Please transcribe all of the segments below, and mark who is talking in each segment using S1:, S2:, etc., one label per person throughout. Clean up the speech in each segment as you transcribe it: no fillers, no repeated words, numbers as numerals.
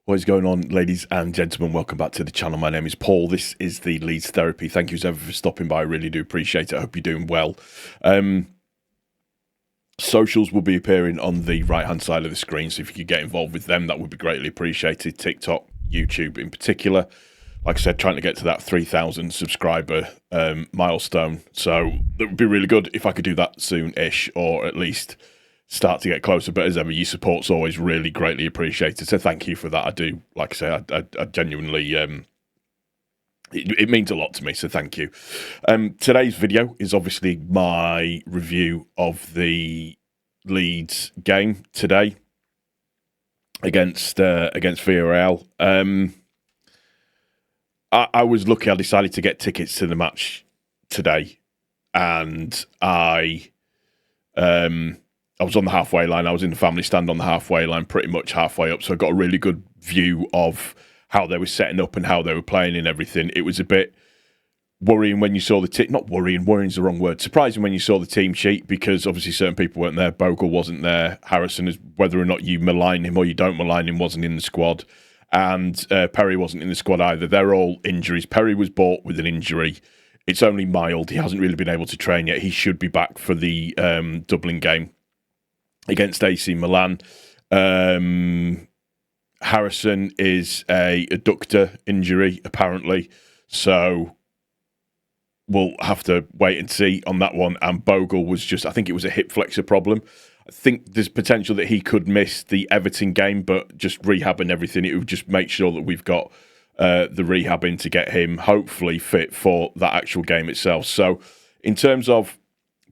S1: What is going on, ladies and gentlemen? Welcome back to the channel. My name is Paul. This is the Leeds Therapy. Thank you as ever for stopping by. I really do appreciate it. I hope you're doing well. Socials will be appearing on the right-hand side of the screen, so if you could get involved with them, that would be greatly appreciated. TikTok, YouTube in particular. Like I said, trying to get to that 3,000 subscriber milestone. So that would be really good if I could do that soon-ish, or at least start to get closer. But as ever, your support's always really greatly appreciated. So thank you for that. I do, like I say, I genuinely, it means a lot to me. So thank you. Today's video is obviously my review of the Leeds game today against Villarreal. I was lucky. I decided to get tickets to the match today, and I was on the halfway line. I was in the family stand on the halfway line, pretty much halfway up. So I got a really good view of how they were setting up and how they were playing and everything. It was a bit worrying when you saw the team. Not worrying, worrying's the wrong word. Surprising when you saw the team sheet, because obviously certain people weren't there. Bogle wasn't there. Harrison, is whether or not you malign him or you don't malign him, wasn't in the squad. And Perry wasn't in the squad either. They're all injuries. Perry was bought with an injury. It's only mild. He hasn't really been able to train yet. He should be back for the Dublin game against AC Milan. Harrison is a adductor injury, apparently. So we'll have to wait and see on that one. And Bogle was just, I think it was a hip flexor problem. I think there's potential that he could miss the Everton game, but just rehab and everything, it would just make sure that we've got the rehab in to get him hopefully fit for that actual game itself. So in terms of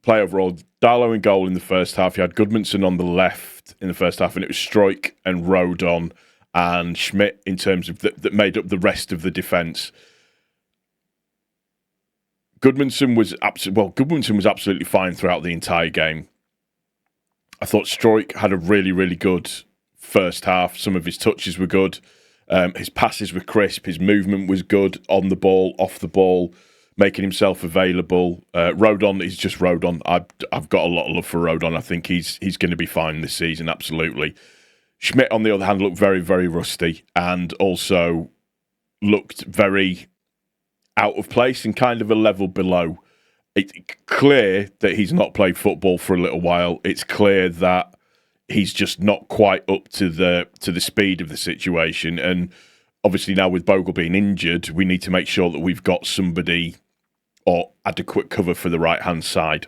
S1: play overall, Darlow in goal in the first half. You had Goodmanson on the left in the first half, and it was Struijk and Rodon and Schmidt in terms of that made up the rest of the defence. Goodmanson was absolutely fine throughout the entire game. I thought Struijk had a really, really good first half. Some of his touches were good. His passes were crisp. His movement was good on the ball, off the ball, making himself available. Rodon is just Rodon. I've got a lot of love for Rodon. I think he's going to be fine this season, absolutely. Schmidt, on the other hand, looked very, very rusty and also looked very out of place and kind of a level below. It's clear that he's not played football for a little while. It's clear that he's just not quite up to the speed of the situation. And obviously now with Bogle being injured, we need to make sure that we've got somebody or adequate cover for the right-hand side.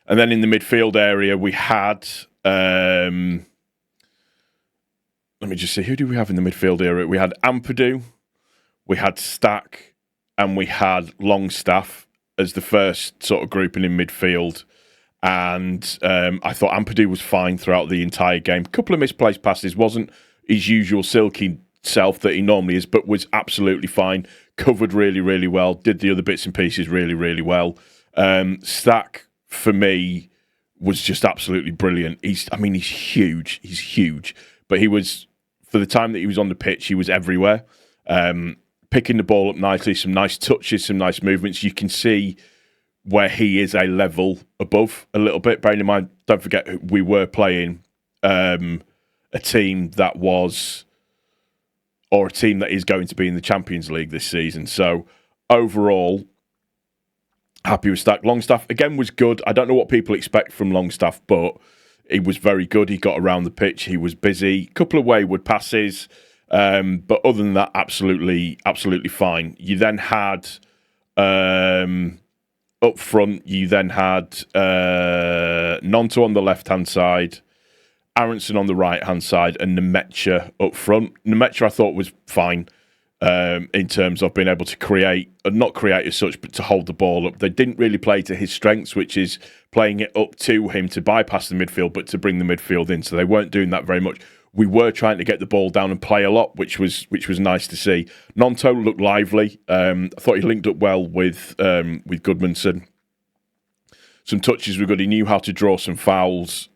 S1: And then in the midfield area, we had... let me just see, who do we have in the midfield area? We had Ampadu, we had Stack, and we had Longstaff as the first sort of grouping in midfield. And I thought Ampadu was fine throughout the entire game. A couple of misplaced passes, wasn't his usual silky self that he normally is, but was absolutely fine. Covered really, really well. Did the other bits and pieces really, really well. Stack, for me, was just absolutely brilliant. He's huge. He's huge. But he was, for the time that he was on the pitch, he was everywhere. Picking the ball up nicely, some nice touches, some nice movements. You can see where he is a level above a little bit. Bearing in mind, don't forget, we were playing a team that was, or a team that is going to be in the Champions League this season. So overall, happy with Stack. Longstaff, again, was good. I don't know what people expect from Longstaff, but he was very good. He got around the pitch. He was busy. A couple of wayward passes. But other than that, absolutely fine. You then had, up front, you then had Nonto on the left-hand side, Aronson on the right-hand side, and Nemecha up front. Nemecha, I thought, was fine in terms of being able to create, not create as such, but to hold the ball up. They didn't really play to his strengths, which is playing it up to him to bypass the midfield, but to bring the midfield in. So they weren't doing that very much. We were trying to get the ball down and play a lot, which was nice to see. Nonto looked lively. I thought he linked up well with Goodmanson. Some touches were good. He knew how to draw some fouls.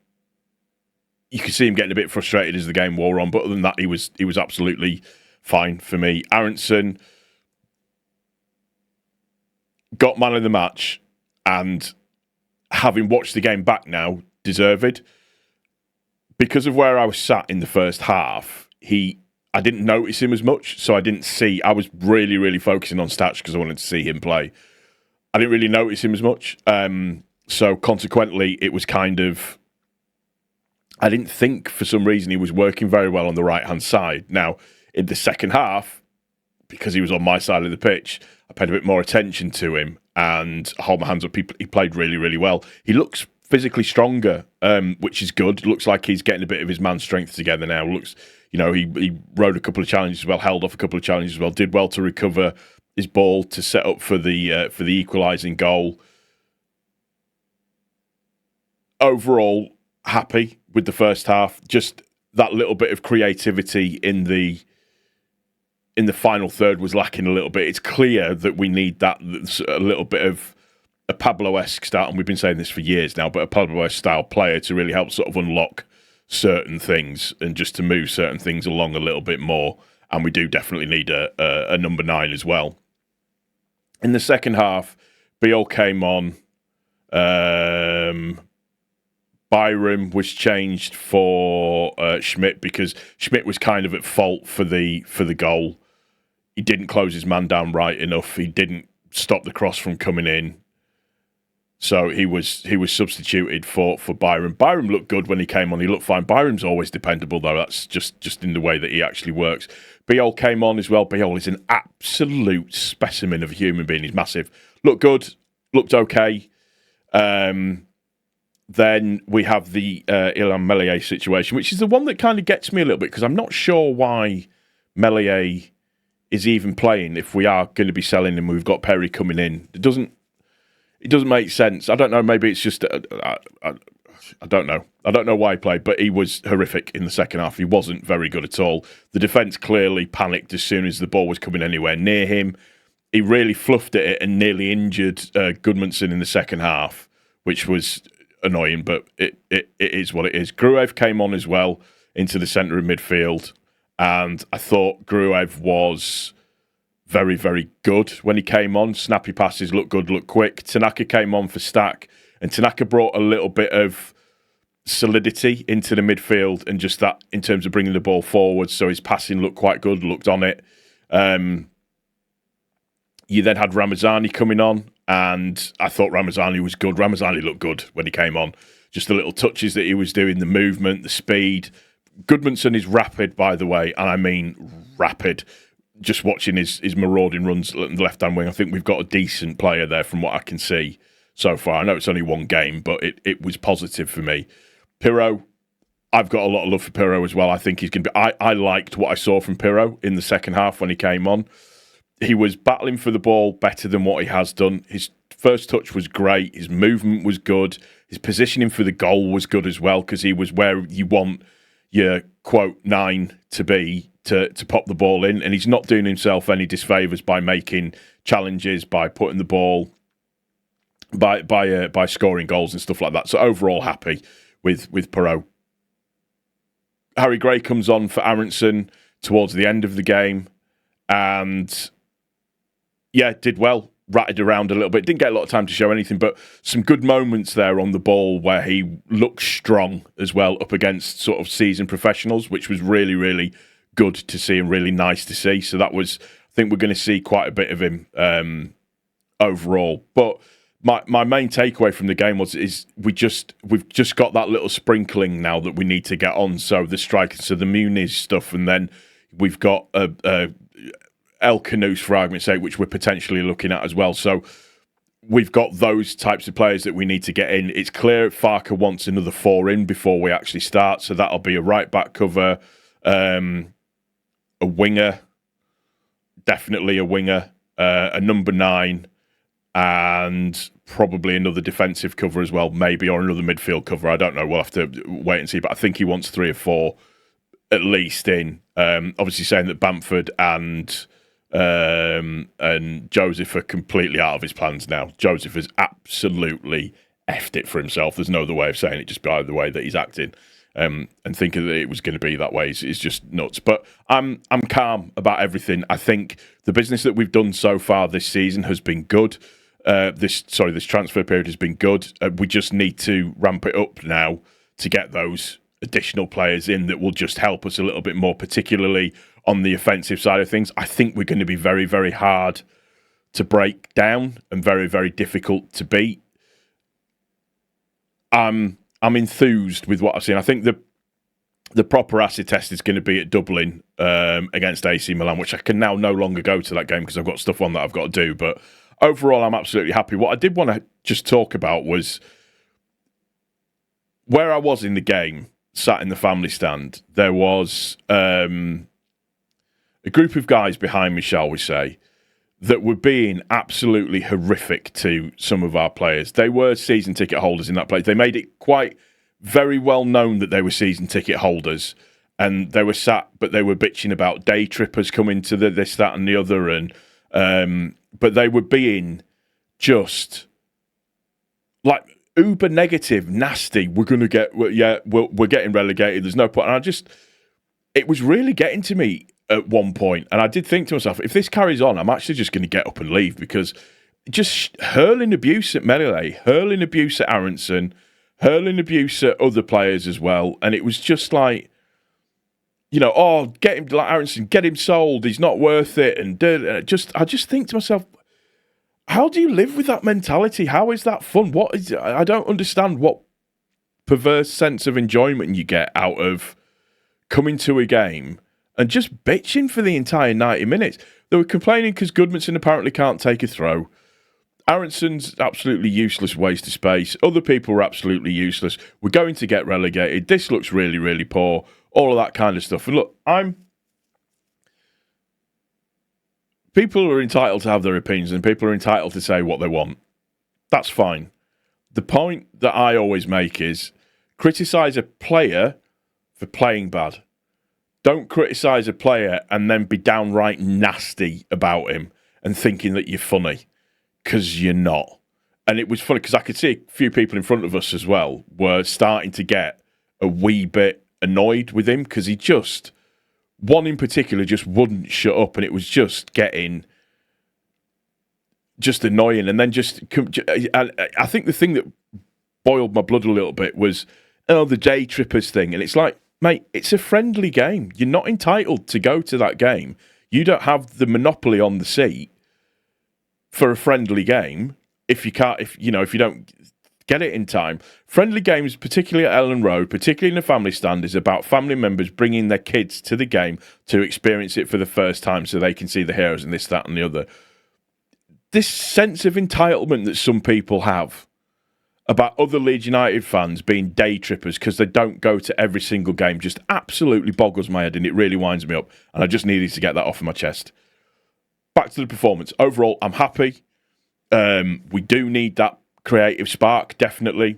S1: You could see him getting a bit frustrated as the game wore on, but other than that, he was absolutely fine for me. Aronson got man of the match, and having watched the game back now, deserved. Because of where I was sat in the first half, I didn't notice him as much, so I didn't see. I was really, really focusing on stats because I wanted to see him play. I didn't really notice him as much. So consequently, it was kind of, I didn't think for some reason he was working very well on the right-hand side. Now, in the second half, because he was on my side of the pitch, I paid a bit more attention to him and hold my hands up. He played really, really well. He looks physically stronger, which is good. Looks like he's getting a bit of his man strength together now. Looks, he rode a couple of challenges as well, held off a couple of challenges as well, did well to recover his ball to set up for the equalising goal. Overall, happy with the first half. Just that little bit of creativity in the final third was lacking a little bit. It's clear that we need that a little bit of a Pablo-esque style, and we've been saying this for years now, but a Pablo-esque style player to really help sort of unlock certain things and just to move certain things along a little bit more. And we do definitely need a number 9 as well. In the second half, Bogle came on. Byram was changed for Schmidt because Schmidt was kind of at fault for the goal. He didn't close his man down right enough. He didn't stop the cross from coming in. So he was substituted for Byram. Byram looked good when he came on. He looked fine. Byram's always dependable, though. That's just in the way that he actually works. Bogle came on as well. Bogle is an absolute specimen of a human being. He's massive. Looked good. Looked okay. Then we have the Ilham Meslier situation, which is the one that kind of gets me a little bit because I'm not sure why Meslier is even playing if we are going to be selling him. We've got Perry coming in. It doesn't make sense. I don't know. Maybe it's just I don't know. I don't know why he played, but he was horrific in the second half. He wasn't very good at all. The defence clearly panicked as soon as the ball was coming anywhere near him. He really fluffed at it and nearly injured Goodmanson in the second half, which was annoying, but it is what it is. Gruev came on as well into the centre of midfield, and I thought Gruev was very, very good when he came on. Snappy passes, looked good, looked quick. Tanaka came on for Stack, and Tanaka brought a little bit of solidity into the midfield and just that in terms of bringing the ball forward. So his passing looked quite good, looked on it. You then had Ramazani coming on, and I thought Ramazani was good. Ramazani looked good when he came on. Just the little touches that he was doing, the movement, the speed. Goodmanson is rapid, by the way, and I mean rapid. Just watching his marauding runs on the left-hand wing, I think we've got a decent player there from what I can see so far. I know it's only one game, but it was positive for me. Pirro, I've got a lot of love for Pirro as well. I think he's going to be... I liked what I saw from Pirro in the second half when he came on. He was battling for the ball better than what he has done. His first touch was great. His movement was good. His positioning for the goal was good as well because he was where you want your, quote, 9 to be to pop the ball in. And he's not doing himself any disfavours by making challenges, by putting the ball, by scoring goals and stuff like that. So overall happy with Perot. Harry Gray comes on for Aronson towards the end of the game and... yeah, did well, ratted around a little bit. Didn't get a lot of time to show anything, but some good moments there on the ball where he looked strong as well up against sort of seasoned professionals, which was really, really good to see and really nice to see. So that was, I think we're going to see quite a bit of him overall. But my main takeaway from the game we've just got that little sprinkling now that we need to get on. So the strikers, so the Muniz stuff, and then we've got El Canoes, for argument's sake, which we're potentially looking at as well. So we've got those types of players that we need to get in. It's clear Farke wants another 4 in before we actually start. So that'll be a right-back cover, a winger, definitely a winger, a number 9, and probably another defensive cover as well, maybe, or another midfield cover. I don't know. We'll have to wait and see. But I think he wants 3 or 4 at least in. Obviously saying that Bamford and Joseph are completely out of his plans now. Joseph has absolutely effed it for himself. There's no other way of saying it, just by the way that he's acting. And thinking that it was going to be that way is just nuts. But I'm calm about everything. I think the business that we've done so far this season has been good. This transfer period has been good. We just need to ramp it up now to get those additional players in that will just help us a little bit more, particularly on the offensive side of things, I think we're going to be very, very hard to break down and very, very difficult to beat. I'm enthused with what I've seen. I think the proper acid test is going to be at Dublin against AC Milan, which I can now no longer go to that game because I've got stuff on that I've got to do. But overall, I'm absolutely happy. What I did want to just talk about was where I was in the game, sat in the family stand. There was a group of guys behind me, shall we say, that were being absolutely horrific to some of our players. They were season ticket holders in that place. They made it quite very well known that they were season ticket holders, and they were sat, but they were bitching about day trippers coming to the this, that, and the other, and but they were being just like uber negative, nasty. We're going to get, we're getting relegated. There's no point. And it was really getting to me at one point, and I did think to myself, if this carries on, I'm actually just going to get up and leave, because just hurling abuse at Melile, hurling abuse at Aronson, hurling abuse at other players as well, and it was just like, get him, like Aronson, get him sold, he's not worth it, and I just think to myself, how do you live with that mentality? How is that fun? I don't understand what perverse sense of enjoyment you get out of coming to a game and just bitching for the entire 90 minutes. They were complaining because Goodmanson apparently can't take a throw. Aronson's absolutely useless waste of space. Other people are absolutely useless. We're going to get relegated. This looks really, really poor. All of that kind of stuff. And look, people are entitled to have their opinions, and people are entitled to say what they want. That's fine. The point that I always make is criticise a player for playing bad. Don't criticise a player and then be downright nasty about him and thinking that you're funny, because you're not. And it was funny because I could see a few people in front of us as well were starting to get a wee bit annoyed with him, because he just, one in particular, just wouldn't shut up, and it was just getting just annoying. And then I think the thing that boiled my blood a little bit was, the day trippers thing. And it's like, mate, it's a friendly game. You're not entitled to go to that game. You don't have the monopoly on the seat for a friendly game if you don't get it in time. Friendly games, particularly at Ellen Road, particularly in the family stand, is about family members bringing their kids to the game to experience it for the first time so they can see the heroes and this, that, and the other. This sense of entitlement that some people have about other Leeds United fans being day trippers because they don't go to every single game just absolutely boggles my head, and it really winds me up. And I just needed to get that off of my chest. Back to the performance. Overall, I'm happy. We do need that creative spark, definitely.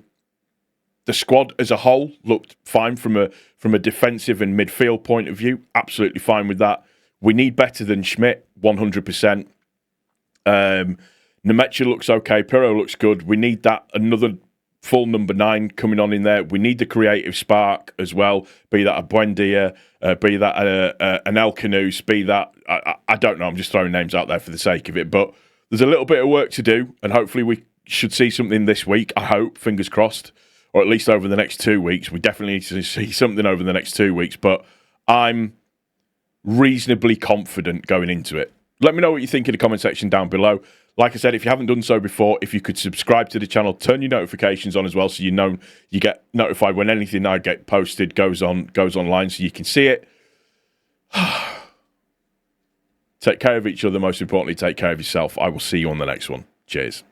S1: The squad as a whole looked fine from a defensive and midfield point of view. Absolutely fine with that. We need better than Schmidt, 100%. Nemecha looks okay. Pirro looks good. We need that another full number 9 coming on in there. We need the creative spark as well. Be that a Buendia, be that an El Canoes, be that I don't know. I'm just throwing names out there for the sake of it. But there's a little bit of work to do, and hopefully we should see something this week. I hope, fingers crossed, or at least over the next 2 weeks. We definitely need to see something over the next 2 weeks. But I'm reasonably confident going into it. Let me know what you think in the comment section down below. Like I said, if you haven't done so before, if you could subscribe to the channel, turn your notifications on as well, so you get notified when anything I get posted goes online, so you can see it. Take care of each other. Most importantly, take care of yourself. I will see you on the next one. Cheers.